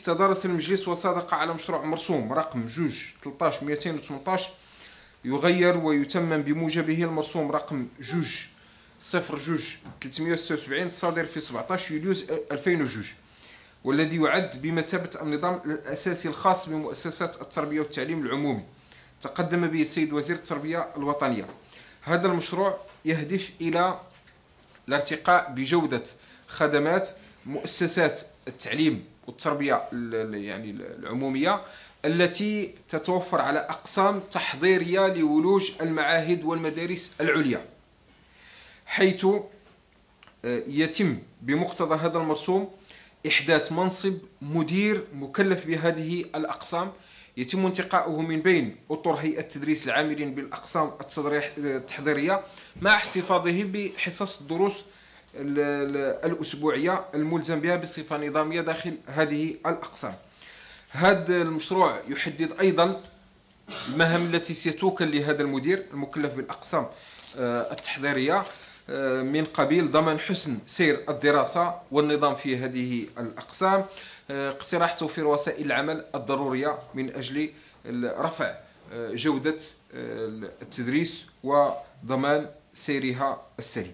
تدارس المجلس وصادق على مشروع مرسوم رقم 2/13/218 يغير ويتمم بموجبه المرسوم رقم 2/02/376 الصادر في 17 يوليوز 2002، والذي يعد بمثابة النظام الأساسي الخاص بمؤسسات التربية والتعليم العمومي تقدم به السيد وزير التربية الوطنية. هذا المشروع يهدف إلى الارتقاء بجودة خدمات مؤسسات التعليم والتربية يعني العمومية التي تتوفر على أقسام تحضيرية لولوج المعاهد والمدارس العليا، حيث يتم بمقتضى هذا المرسوم إحداث منصب مدير مكلف بهذه الأقسام، يتم انتقاؤه من بين أطر هيئة تدريس العاملين بالأقسام التحضيرية مع احتفاظه بحصص الدروس الأسبوعية الملزم بها بصفة نظامية داخل هذه الأقسام. هذا المشروع يحدد أيضا المهام التي سيتوكل لهذا المدير المكلف بالأقسام التحضيرية من قبيل ضمان حسن سير الدراسة والنظام في هذه الأقسام، اقتراح توفير وسائل العمل الضرورية من أجل رفع جودة التدريس وضمان سيرها السليم.